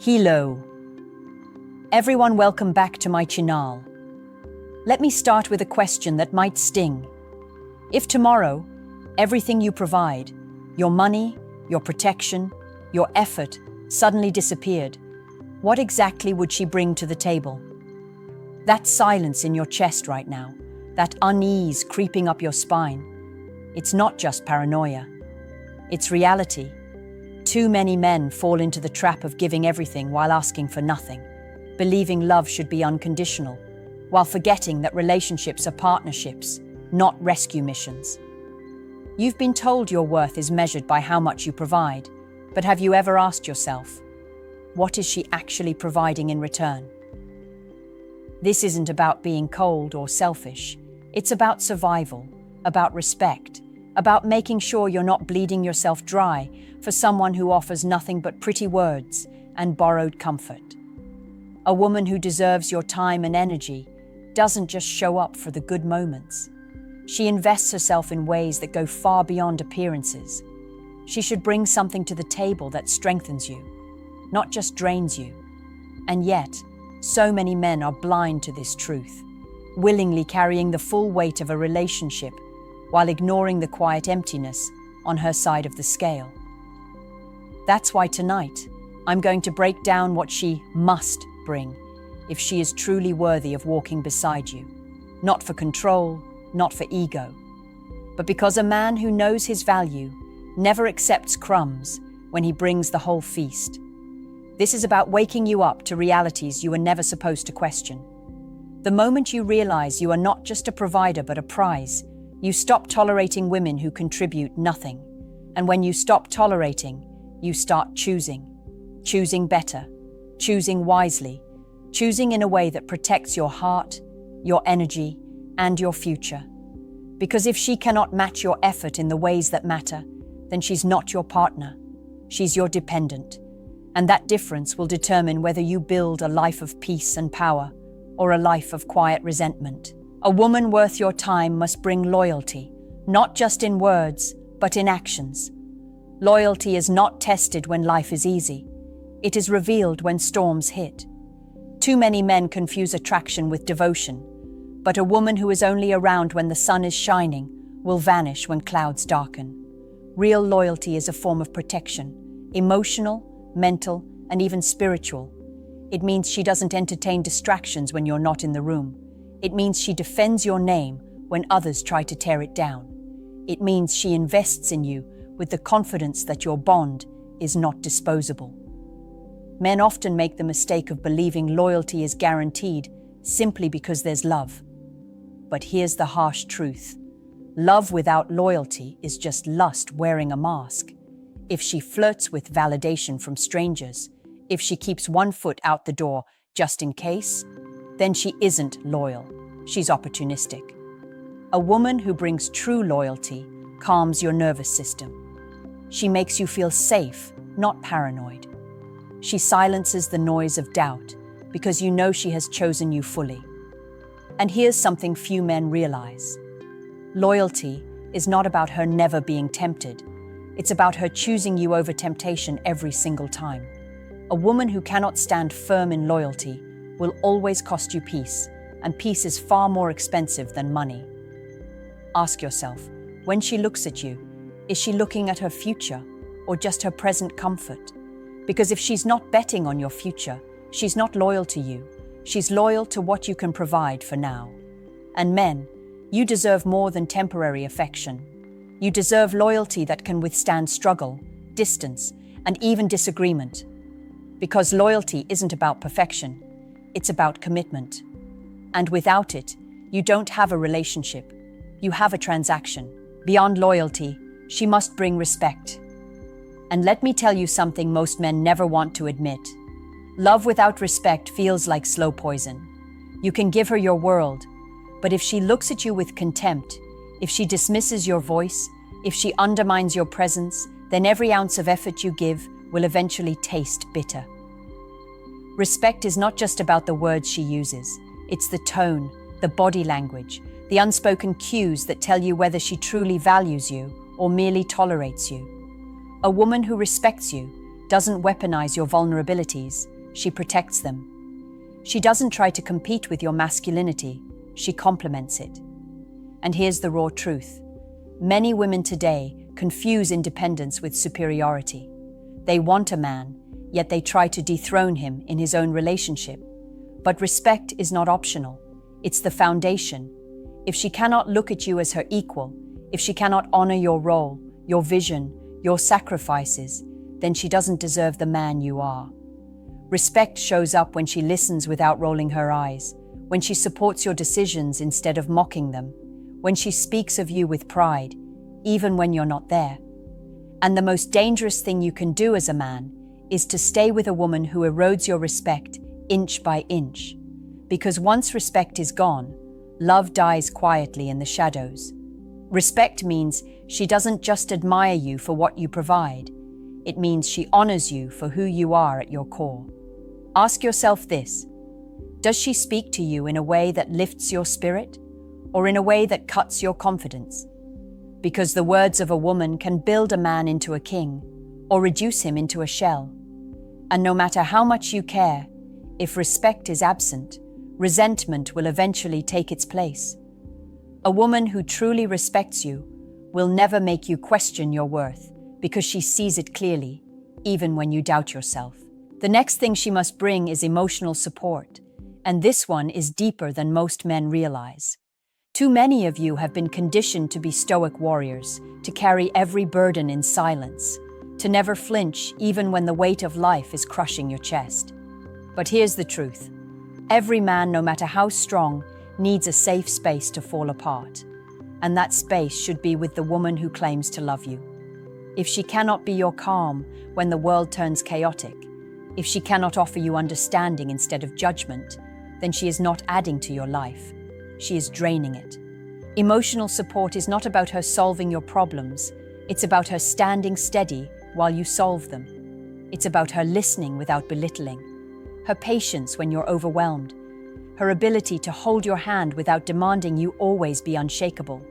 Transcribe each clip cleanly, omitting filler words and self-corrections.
Hello. Everyone, welcome back to my channel. Let me start with a question that might sting. If tomorrow, everything you provide, your money, your protection, your effort, suddenly disappeared, what exactly would she bring to the table? That silence in your chest right now, that unease creeping up your spine, it's not just paranoia. It's reality. Too many men fall into the trap of giving everything while asking for nothing, believing love should be unconditional, while forgetting that relationships are partnerships, not rescue missions. You've been told your worth is measured by how much you provide, but have you ever asked yourself, what is she actually providing in return? This isn't about being cold or selfish. It's about survival, about respect, about making sure you're not bleeding yourself dry for someone who offers nothing but pretty words and borrowed comfort. A woman who deserves your time and energy doesn't just show up for the good moments. She invests herself in ways that go far beyond appearances. She should bring something to the table that strengthens you, not just drains you. And yet, so many men are blind to this truth, willingly carrying the full weight of a relationship while ignoring the quiet emptiness on her side of the scale. That's why tonight, I'm going to break down what she must bring if she is truly worthy of walking beside you. Not for control, not for ego, but because a man who knows his value never accepts crumbs when he brings the whole feast. This is about waking you up to realities you were never supposed to question. The moment you realize you are not just a provider but a prize, you stop tolerating women who contribute nothing. And when you stop tolerating, you start choosing better, choosing wisely, choosing in a way that protects your heart, your energy, and your future. Because if she cannot match your effort in the ways that matter, then she's not your partner. She's your dependent. And that difference will determine whether you build a life of peace and power or a life of quiet resentment. A woman worth your time must bring loyalty, not just in words, but in actions. Loyalty is not tested when life is easy. It is revealed when storms hit. Too many men confuse attraction with devotion, but a woman who is only around when the sun is shining will vanish when clouds darken. Real loyalty is a form of protection, emotional, mental, and even spiritual. It means she doesn't entertain distractions when you're not in the room. It means she defends your name when others try to tear it down. It means she invests in you with the confidence that your bond is not disposable. Men often make the mistake of believing loyalty is guaranteed simply because there's love. But here's the harsh truth. Love without loyalty is just lust wearing a mask. If she flirts with validation from strangers, if she keeps one foot out the door just in case, then she isn't loyal. She's opportunistic. A woman who brings true loyalty calms your nervous system. She makes you feel safe, not paranoid. She silences the noise of doubt because you know she has chosen you fully. And here's something few men realize. Loyalty is not about her never being tempted. It's about her choosing you over temptation every single time. A woman who cannot stand firm in loyalty will always cost you peace, and peace is far more expensive than money. Ask yourself, when she looks at you, is she looking at her future or just her present comfort? Because if she's not betting on your future, she's not loyal to you. She's loyal to what you can provide for now. And men, you deserve more than temporary affection. You deserve loyalty that can withstand struggle, distance, and even disagreement. Because loyalty isn't about perfection, it's about commitment. And without it, you don't have a relationship. You have a transaction. Beyond loyalty, she must bring respect. And let me tell you something most men never want to admit. Love without respect feels like slow poison. You can give her your world, but if she looks at you with contempt, if she dismisses your voice, if she undermines your presence, then every ounce of effort you give will eventually taste bitter. Respect is not just about the words she uses. It's the tone, the body language, the unspoken cues that tell you whether she truly values you or merely tolerates you. A woman who respects you doesn't weaponize your vulnerabilities, she protects them. She doesn't try to compete with your masculinity, she complements it. And here's the raw truth. Many women today confuse independence with superiority. They want a man, yet they try to dethrone him in his own relationship. But respect is not optional. It's the foundation. If she cannot look at you as her equal, if she cannot honor your role, your vision, your sacrifices, then she doesn't deserve the man you are. Respect shows up when she listens without rolling her eyes, when she supports your decisions instead of mocking them, when she speaks of you with pride, even when you're not there. And the most dangerous thing you can do as a man is to stay with a woman who erodes your respect inch by inch. Because once respect is gone, love dies quietly in the shadows. Respect means she doesn't just admire you for what you provide. It means she honors you for who you are at your core. Ask yourself this: does she speak to you in a way that lifts your spirit, or in a way that cuts your confidence? Because the words of a woman can build a man into a king, or reduce him into a shell. And no matter how much you care, if respect is absent, resentment will eventually take its place. A woman who truly respects you will never make you question your worth, because she sees it clearly, even when you doubt yourself. The next thing she must bring is emotional support, and this one is deeper than most men realize. Too many of you have been conditioned to be stoic warriors, to carry every burden in silence, to never flinch even when the weight of life is crushing your chest. But here's the truth. Every man, no matter how strong, needs a safe space to fall apart. And that space should be with the woman who claims to love you. If she cannot be your calm when the world turns chaotic, if she cannot offer you understanding instead of judgment, then she is not adding to your life. She is draining it. Emotional support is not about her solving your problems. It's about her standing steady while you solve them. It's about her listening without belittling, her patience when you're overwhelmed, her ability to hold your hand without demanding you always be unshakable.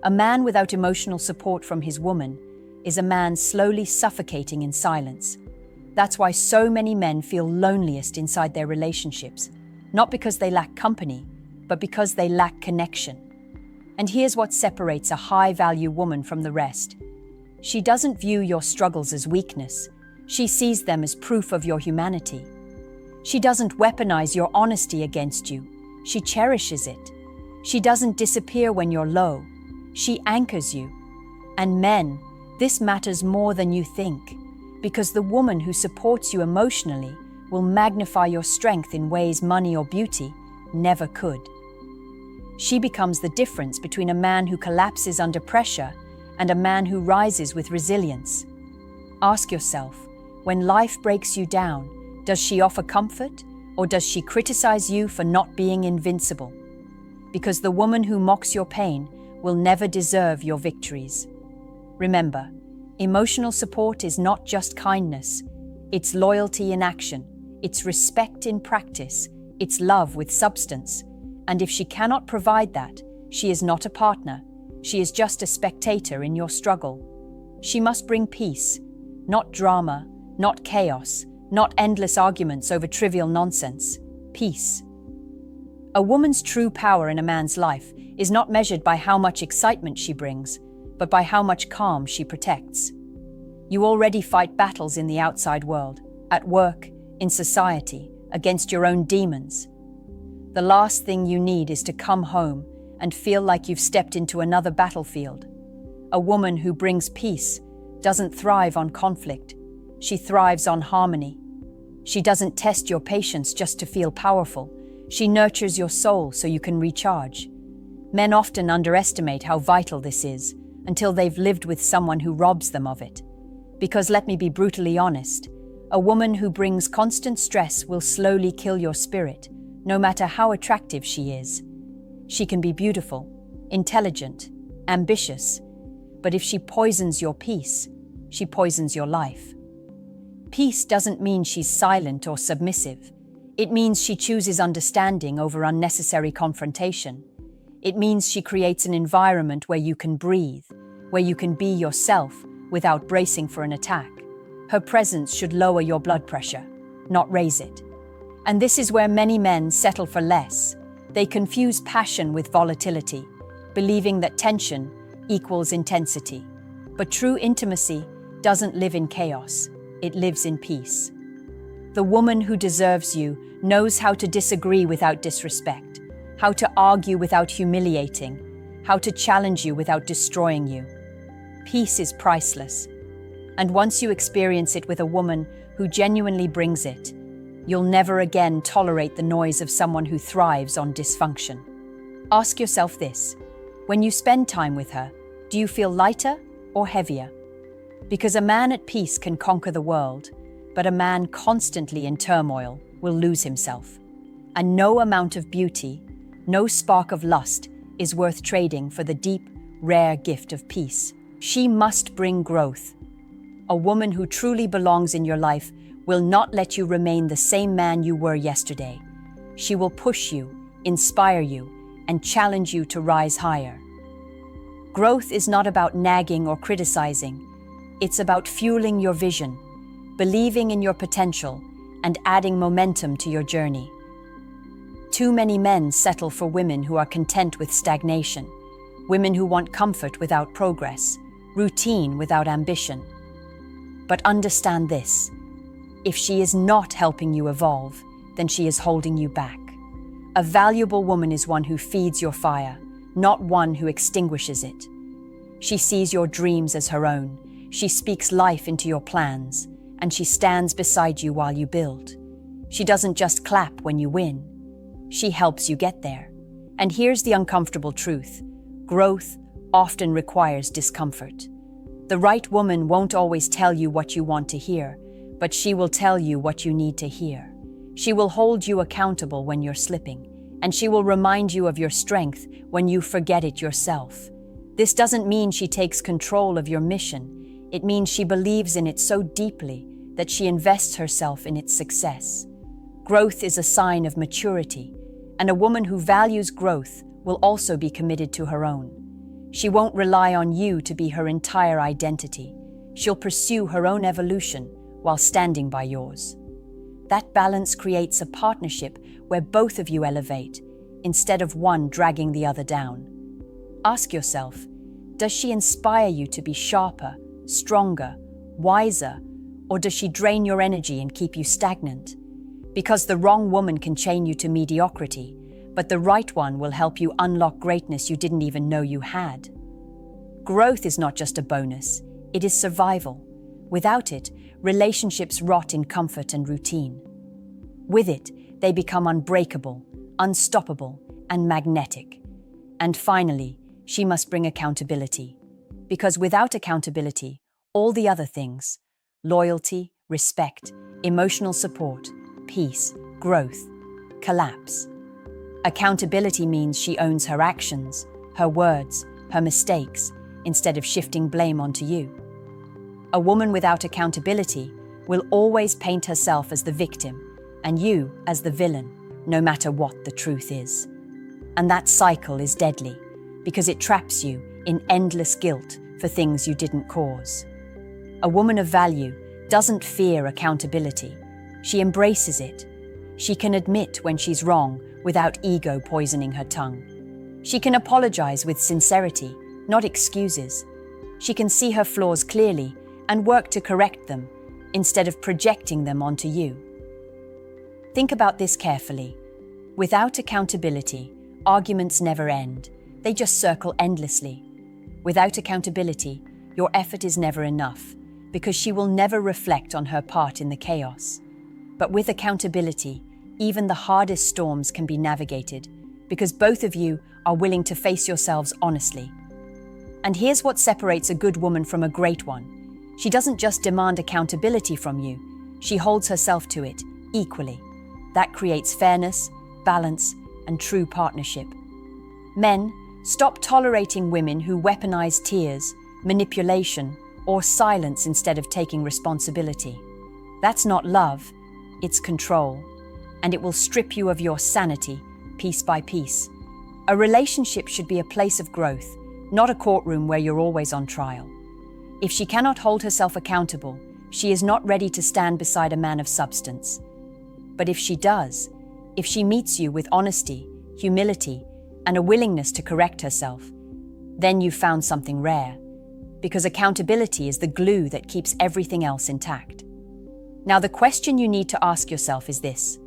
A man without emotional support from his woman is a man slowly suffocating in silence. That's why so many men feel loneliest inside their relationships, not because they lack company, but because they lack connection. And here's what separates a high-value woman from the rest. She doesn't view your struggles as weakness. She sees them as proof of your humanity. She doesn't weaponize your honesty against you. She cherishes it. She doesn't disappear when you're low. She anchors you. And men, this matters more than you think, because the woman who supports you emotionally will magnify your strength in ways money or beauty never could. She becomes the difference between a man who collapses under pressure and a man who rises with resilience. Ask yourself, when life breaks you down, does she offer comfort, or does she criticize you for not being invincible? Because the woman who mocks your pain will never deserve your victories. Remember, emotional support is not just kindness. It's loyalty in action. It's respect in practice. It's love with substance. And if she cannot provide that, she is not a partner. She is just a spectator in your struggle. She must bring peace, not drama, not chaos, not endless arguments over trivial nonsense. Peace. A woman's true power in a man's life is not measured by how much excitement she brings, but by how much calm she protects. You already fight battles in the outside world, at work, in society, against your own demons. The last thing you need is to come home and feel like you've stepped into another battlefield. A woman who brings peace doesn't thrive on conflict. She thrives on harmony. She doesn't test your patience just to feel powerful. She nurtures your soul so you can recharge. Men often underestimate how vital this is until they've lived with someone who robs them of it. Because let me be brutally honest, a woman who brings constant stress will slowly kill your spirit, no matter how attractive she is. She can be beautiful, intelligent, ambitious, but if she poisons your peace, she poisons your life. Peace doesn't mean she's silent or submissive. It means she chooses understanding over unnecessary confrontation. It means she creates an environment where you can breathe, where you can be yourself without bracing for an attack. Her presence should lower your blood pressure, not raise it. And this is where many men settle for less. They confuse passion with volatility, believing that tension equals intensity. But true intimacy doesn't live in chaos, it lives in peace. The woman who deserves you knows how to disagree without disrespect, how to argue without humiliating, how to challenge you without destroying you. Peace is priceless. And once you experience it with a woman who genuinely brings it, you'll never again tolerate the noise of someone who thrives on dysfunction. Ask yourself this: when you spend time with her, do you feel lighter or heavier? Because a man at peace can conquer the world, but a man constantly in turmoil will lose himself. And no amount of beauty, no spark of lust is worth trading for the deep, rare gift of peace. She must bring growth. A woman who truly belongs in your life will not let you remain the same man you were yesterday. She will push you, inspire you, and challenge you to rise higher. Growth is not about nagging or criticizing. It's about fueling your vision, believing in your potential, and adding momentum to your journey. Too many men settle for women who are content with stagnation, women who want comfort without progress, routine without ambition. But understand this: if she is not helping you evolve, then she is holding you back. A valuable woman is one who feeds your fire, not one who extinguishes it. She sees your dreams as her own, she speaks life into your plans, and she stands beside you while you build. She doesn't just clap when you win. She helps you get there. And here's the uncomfortable truth: growth often requires discomfort. The right woman won't always tell you what you want to hear, but she will tell you what you need to hear. She will hold you accountable when you're slipping, and she will remind you of your strength when you forget it yourself. This doesn't mean she takes control of your mission. It means she believes in it so deeply that she invests herself in its success. Growth is a sign of maturity, and a woman who values growth will also be committed to her own. She won't rely on you to be her entire identity. She'll pursue her own evolution while standing by yours. That balance creates a partnership where both of you elevate, instead of one dragging the other down. Ask yourself, does she inspire you to be sharper, stronger, wiser, or does she drain your energy and keep you stagnant? Because the wrong woman can chain you to mediocrity, but the right one will help you unlock greatness you didn't even know you had. Growth is not just a bonus, it is survival. Without it, relationships rot in comfort and routine. With it, they become unbreakable, unstoppable, and magnetic. And finally, she must bring accountability. Because without accountability, all the other things, loyalty, respect, emotional support, peace, growth, collapse. Accountability means she owns her actions, her words, her mistakes, instead of shifting blame onto you. A woman without accountability will always paint herself as the victim and you as the villain, no matter what the truth is. And that cycle is deadly because it traps you in endless guilt for things you didn't cause. A woman of value doesn't fear accountability. She embraces it. She can admit when she's wrong without ego poisoning her tongue. She can apologize with sincerity, not excuses. She can see her flaws clearly and work to correct them instead of projecting them onto you. Think about this carefully. Without accountability, arguments never end. They just circle endlessly. Without accountability, your effort is never enough because she will never reflect on her part in the chaos. But with accountability, even the hardest storms can be navigated because both of you are willing to face yourselves honestly. And here's what separates a good woman from a great one. She doesn't just demand accountability from you, she holds herself to it equally. That creates fairness, balance, and true partnership. Men, stop tolerating women who weaponize tears, manipulation, or silence instead of taking responsibility. That's not love, it's control. And it will strip you of your sanity, piece by piece. A relationship should be a place of growth, not a courtroom where you're always on trial. If she cannot hold herself accountable, She is not ready to stand beside a man of substance. But if she does, if she meets you with honesty, humility, and a willingness to correct herself, then you've found something rare, because accountability is the glue that keeps everything else intact. Now, the question you need to ask yourself is this: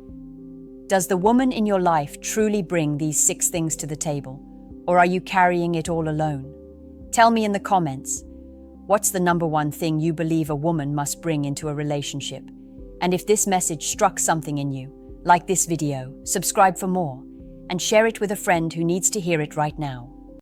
does the woman in your life truly bring these 6 things to the table, or are you carrying it all alone? Tell me in the comments, what's the number one thing you believe a woman must bring into a relationship? And if this message struck something in you, like this video, subscribe for more, and share it with a friend who needs to hear it right now.